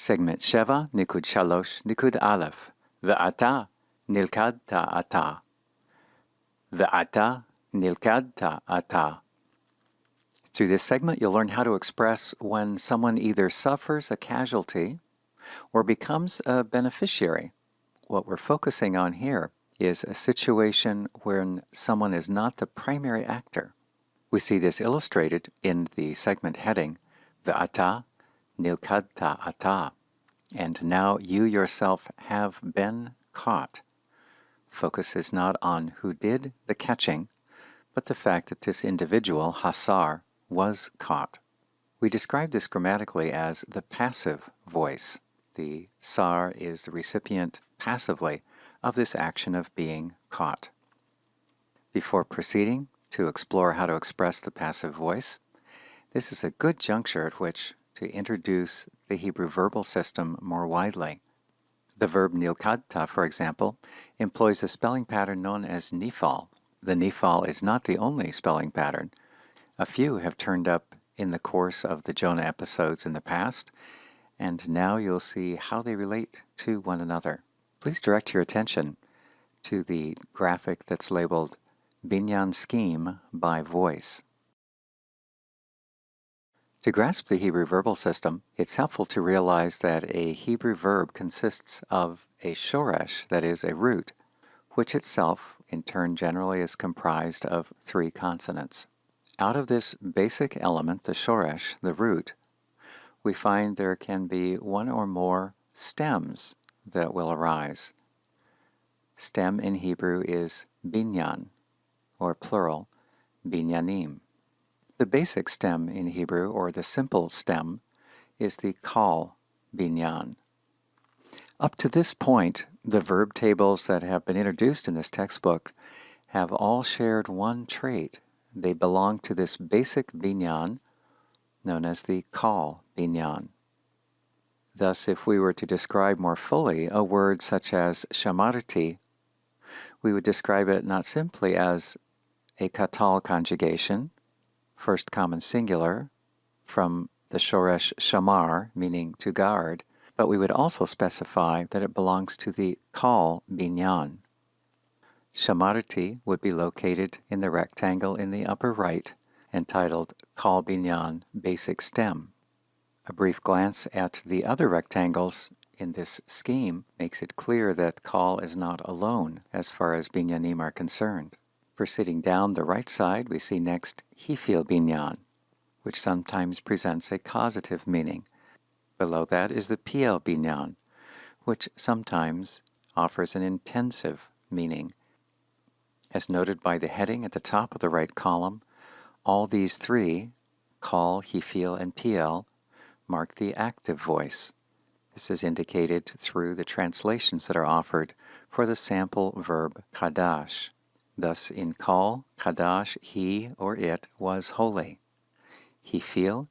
Segment Sheva, Nikud Shalosh, Nikud alef. Ve'ata, nilkadta ata. Ve'ata, nilkadta ata. Through this segment, you'll learn how to express when someone either suffers a casualty or becomes a beneficiary. What we're focusing on here is a situation when someone is not the primary actor. We see this illustrated in the segment heading, Ve'ata, nilkadta ata. And now you yourself have been caught. Focus is not on who did the catching, but the fact that this individual, Hasar, was caught. We describe this grammatically as the passive voice. The sar is the recipient passively of this action of being caught. Before proceeding to explore how to express the passive voice, this is a good juncture at which to introduce the Hebrew verbal system more widely. The verb nilkadta, for example, employs a spelling pattern known as nifal. The nifal is not the only spelling pattern. A few have turned up in the course of the Jonah episodes in the past, and now you'll see how they relate to one another. Please direct your attention to the graphic that's labeled Binyan Scheme by Voice. To grasp the Hebrew verbal system, it's helpful to realize that a Hebrew verb consists of a shoresh, that is, a root, which itself, in turn, generally is comprised of 3 consonants. Out of this basic element, the shoresh, the root, we find there can be one or more stems that will arise. Stem in Hebrew is binyan, or plural, binyanim. The basic stem in Hebrew, or the simple stem, is the kal binyan. Up to this point, the verb tables that have been introduced in this textbook have all shared one trait. They belong to this basic binyan known as the kal binyan. Thus, if we were to describe more fully a word such as shamarti, we would describe it not simply as a katal conjugation, first common singular, from the shoresh shamar, meaning to guard, but we would also specify that it belongs to the kal binyan. Shamarti would be located in the rectangle in the upper right, entitled Kal Binyan Basic Stem. A brief glance at the other rectangles in this scheme makes it clear that Kal is not alone as far as binyanim are concerned. Proceeding down the right side, we see next Hifil binyan, which sometimes presents a causative meaning. Below that is the Piel binyan, which sometimes offers an intensive meaning. As noted by the heading at the top of the right column, all these 3, Kal, Hifil, and Piel, mark the active voice. This is indicated through the translations that are offered for the sample verb kadash. Thus, in Kal, kadash, he or it was holy. Hifil,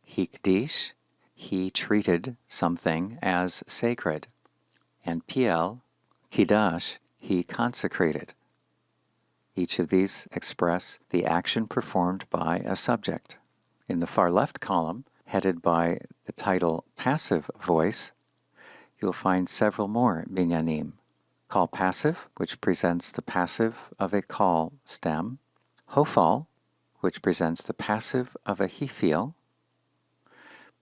hikdish, he treated something as sacred. And Piel, kidash, he consecrated. Each of these express the action performed by a subject. In the far left column, headed by the title Passive Voice, you'll find several more binyanim. Kal passive, which presents the passive of a kal stem. Hofal, which presents the passive of a hifil.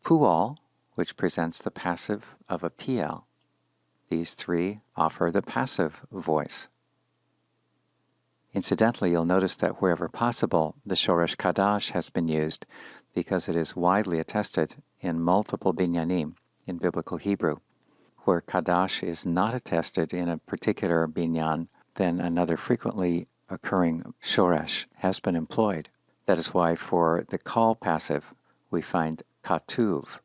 Pual, which presents the passive of a piel. These 3 offer the passive voice. Incidentally, you'll notice that wherever possible, the shoresh kadash has been used because it is widely attested in multiple binyanim in Biblical Hebrew. Where kadash is not attested in a particular binyan, then another frequently occurring shoresh has been employed. That is why for the kal passive, we find katuv,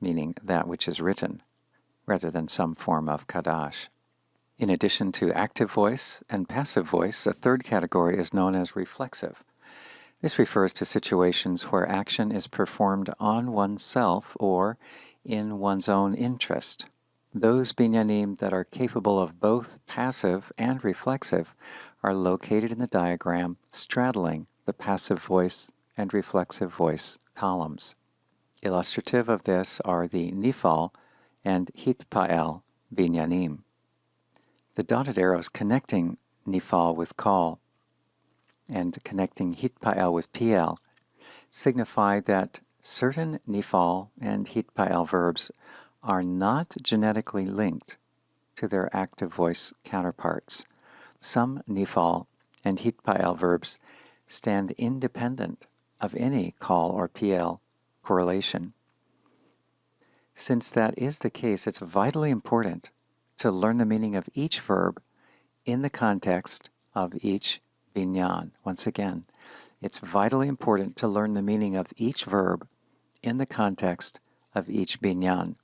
meaning that which is written, rather than some form of kadash. In addition to active voice and passive voice, a third category is known as reflexive. This refers to situations where action is performed on oneself or in one's own interest. Those binyanim that are capable of both passive and reflexive are located in the diagram straddling the passive voice and reflexive voice columns. Illustrative of this are the nifal and hitpa'el binyanim. The dotted arrows connecting nifal with kal and connecting hitpa'el with piel signify that certain nifal and hitpa'el verbs are not genetically linked to their active voice counterparts. Some nifal and hitpa'el verbs stand independent of any kal or piel correlation. Since that is the case, it's vitally important to learn the meaning of each verb in the context of each binyan. Once again, it's vitally important to learn the meaning of each verb in the context of each binyan,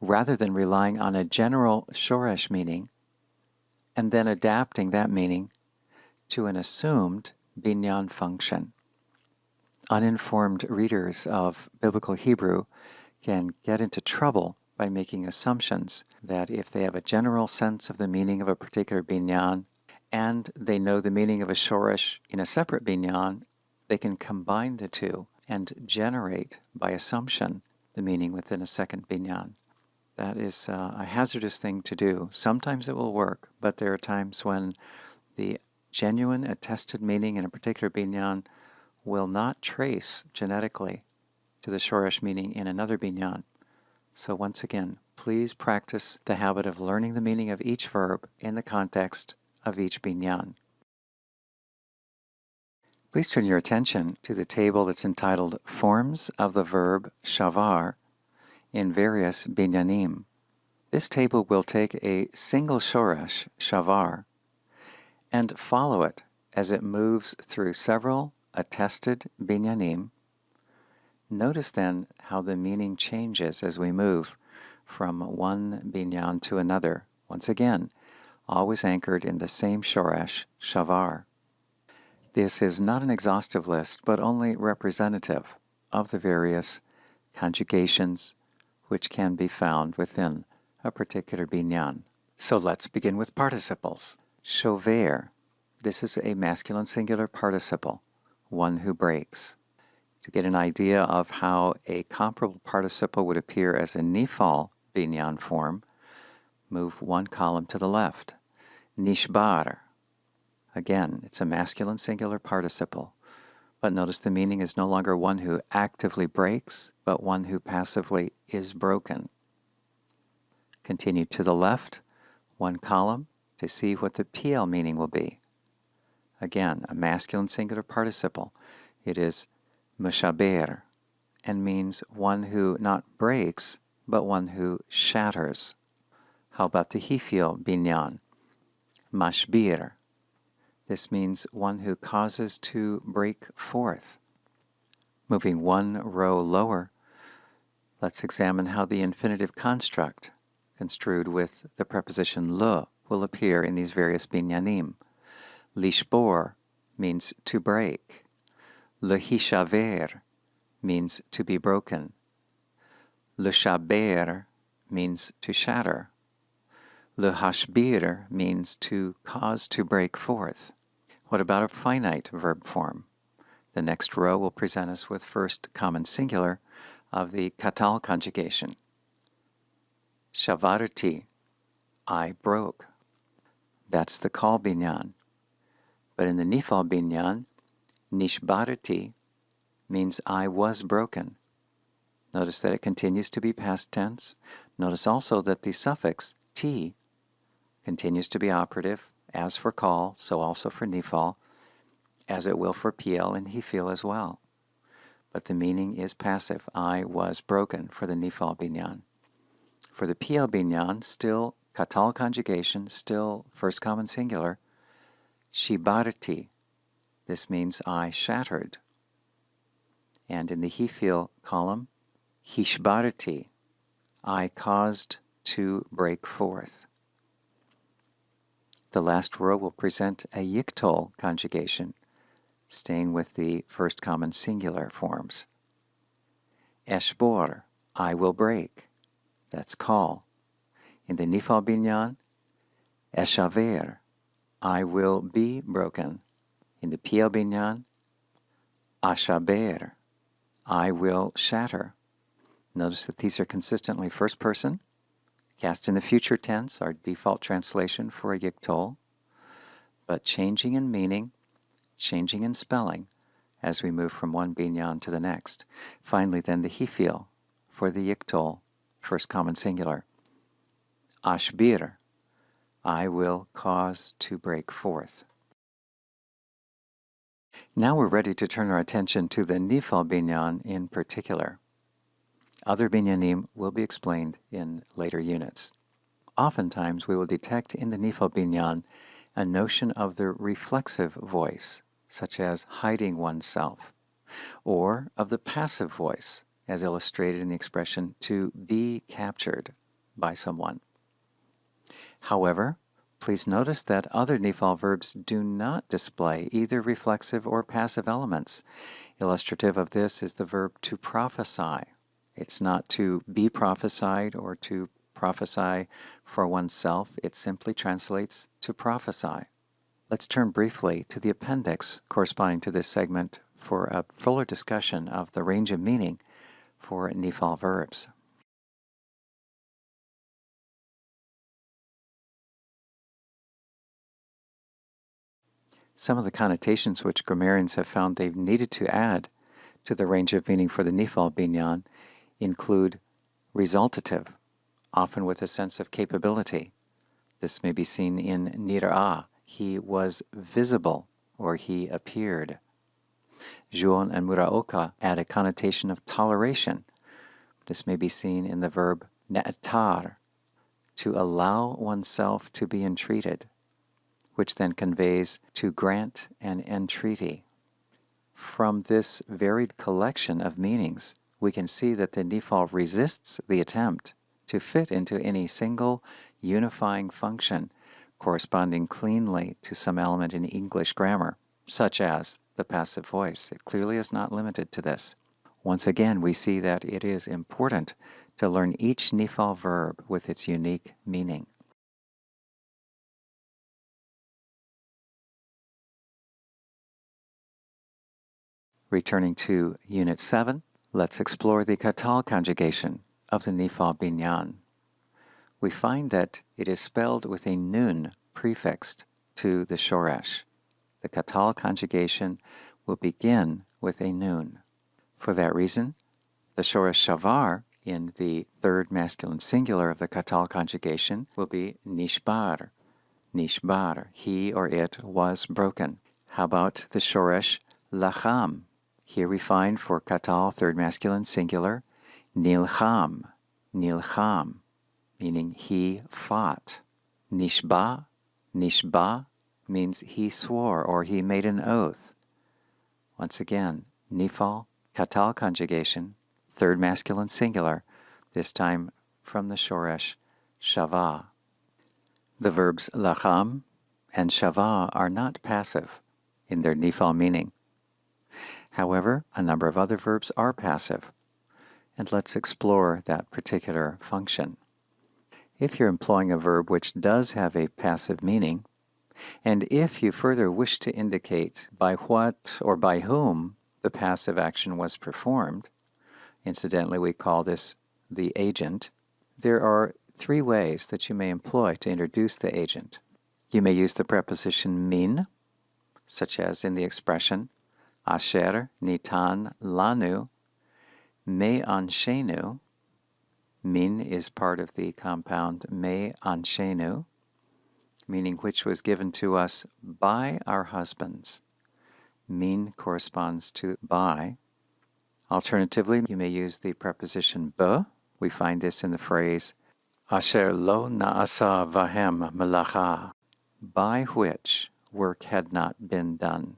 rather than relying on a general shoresh meaning and then adapting that meaning to an assumed binyan function. Uninformed readers of Biblical Hebrew can get into trouble by making assumptions that if they have a general sense of the meaning of a particular binyan and they know the meaning of a shoresh in a separate binyan, they can combine the two and generate, by assumption, the meaning within a second binyan. That is a hazardous thing to do. Sometimes it will work, but there are times when the genuine attested meaning in a particular binyan will not trace genetically to the shoresh meaning in another binyan. So once again, please practice the habit of learning the meaning of each verb in the context of each binyan. Please turn your attention to the table that's entitled Forms of the Verb Shavar in Various Binyanim. This table will take a single shoresh, shavar, and follow it as it moves through several attested binyanim. Notice then how the meaning changes as we move from one binyan to another, once again, always anchored in the same shoresh, shavar. This is not an exhaustive list, but only representative of the various conjugations which can be found within a particular binyan. So let's begin with participles. Shover, this is a masculine singular participle, one who breaks. To get an idea of how a comparable participle would appear as a nifal binyan form, move one column to the left. Nishbar. Again, it's a masculine singular participle, but notice the meaning is no longer one who actively breaks, but one who passively is broken. Continue to the left, one column, to see what the piel meaning will be. Again, a masculine singular participle. It is mushaber, and means one who not breaks, but one who shatters. How about the hifil binyan? Mashbir. This means one who causes to break forth. Moving one row lower, let's examine how the infinitive construct, construed with the preposition le, will appear in these various binyanim. Lishbor means to break. Lehishaver means to be broken. Leshaber means to shatter. Lehashbir means to cause to break forth. What about a finite verb form? The next row will present us with first common singular of the katal conjugation. Shavarti, I broke. That's the kal binyan. But in the nifal binyan, nishbarati means I was broken. Notice that it continues to be past tense. Notice also that the suffix ti continues to be operative, as for kal, so also for nifal, as it will for piel and hifil as well. But the meaning is passive. I was broken for the nifal binyan. For the piel binyan, still katal conjugation, still first common singular, shibarti. This means I shattered. And in the hifil column, hishbarti, I caused to break forth. The last row will present a yiktol conjugation, staying with the first common singular forms. Eshbor, I will break. That's kal. In the nifal binyan, eshaver, I will be broken. In the piel binyan, ashaber, I will shatter. Notice that these are consistently first person, Cast in the future tense, our default translation for a yiktol, but changing in meaning, changing in spelling as we move from one binyan to the next. Finally, then the hifil for the yiktol, first common singular. Ashbir, I will cause to break forth. Now we're ready to turn our attention to the nifal binyan in particular. Other binyanim will be explained in later units. Oftentimes we will detect in the nifal binyan a notion of the reflexive voice, such as hiding oneself, or of the passive voice, as illustrated in the expression to be captured by someone. However, please notice that other nifal verbs do not display either reflexive or passive elements. Illustrative of this is the verb to prophesy. It's not to be prophesied or to prophesy for oneself. It simply translates to prophesy. Let's turn briefly to the appendix corresponding to this segment for a fuller discussion of the range of meaning for nifal verbs. Some of the connotations which grammarians have found they've needed to add to the range of meaning for the nifal binyan include resultative, often with a sense of capability. This may be seen in nira'ah, he was visible, or he appeared. Juon and muraoka add a connotation of toleration. This may be seen in the verb ne'atar, to allow oneself to be entreated, which then conveys to grant an entreaty. From this varied collection of meanings, we can see that the nifal resists the attempt to fit into any single unifying function corresponding cleanly to some element in English grammar, such as the passive voice. It clearly is not limited to this. Once again, we see that it is important to learn each nifal verb with its unique meaning. Returning to Unit 7, let's explore the katal conjugation of the nifal binyan. We find that it is spelled with a nun prefixed to the shoresh. The katal conjugation will begin with a nun. For that reason, the shoresh shavar in the third masculine singular of the katal conjugation will be nishbar. Nishbar, he or it was broken. How about the shoresh lacham? Here we find for katal third masculine singular, nilcham, nilcham, meaning he fought. Nishba, nishba means he swore or he made an oath. Once again, nifal, katal conjugation, third masculine singular, this time from the shoresh shava. The verbs lacham and shava are not passive in their nifal meaning. However, a number of other verbs are passive, and let's explore that particular function. If you're employing a verb which does have a passive meaning, and if you further wish to indicate by what or by whom the passive action was performed, incidentally we call this the agent, there are three ways that you may employ to introduce the agent. You may use the preposition min, such as in the expression Asher nitan lanu me anshenu. Min is part of the compound me anshenu, meaning which was given to us by our husbands. Min corresponds to by. Alternatively, you may use the preposition be. We find this in the phrase Asher lo naasa vahem melacha, by which work had not been done.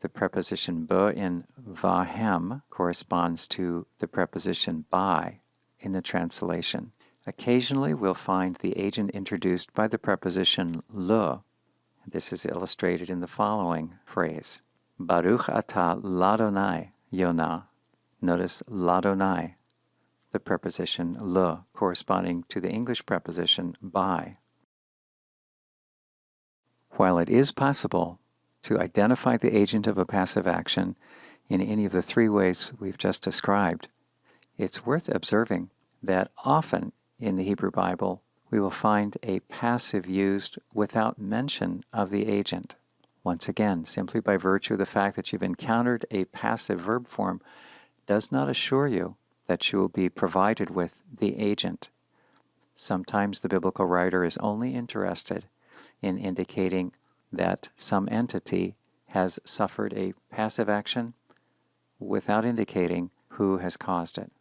The preposition be in vahem corresponds to the preposition by in the translation. Occasionally we'll find the agent introduced by the preposition le. This is illustrated in the following phrase. Baruch atah ladonai Yonah. Notice ladonai, the preposition le, corresponding to the English preposition by. While it is possible to identify the agent of a passive action in any of the three ways we've just described, it's worth observing that often in the Hebrew Bible we will find a passive used without mention of the agent. Once again, simply by virtue of the fact that you've encountered a passive verb form does not assure you that you will be provided with the agent. Sometimes the biblical writer is only interested in indicating that some entity has suffered a passive action without indicating who has caused it.